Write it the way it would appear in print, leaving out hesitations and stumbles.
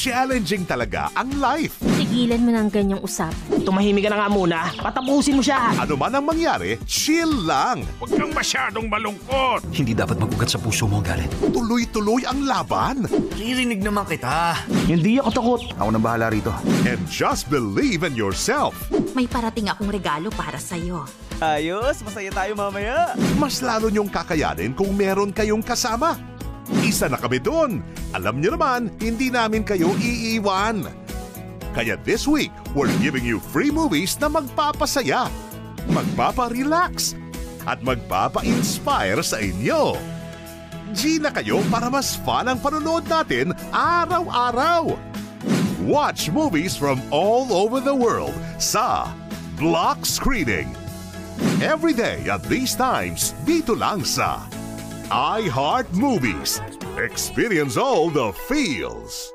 Challenging talaga ang life. Tigilan mo ng ganyang usapan. Tumahimik ka na nga muna. Patapusin mo siya. Ano man ang mangyari, chill lang. Huwag kang masyadong malungkot. Hindi dapat mag-ugat sa puso mo ang galit. Tuloy-tuloy ang laban. Ririnig naman kita. Hindi ako takot. Ako nang bahala rito. And just believe in yourself. May parating akong regalo para sa'yo. Ayos, masaya tayo mamaya. Mas lalo niyong kakayanin kung meron kayong kasama. Isa na kami doon. Alam niyo naman, hindi namin kayo iiwan. Kaya this week, we're giving you free movies na magpapasaya, magpapa-relax, at magpapa-inspire sa inyo. G na kayo para mas fun ang panonood natin araw-araw. Watch movies from all over the world sa Block Screening. Every day at these times, dito lang sa iHeart Movies. Experience all the feels.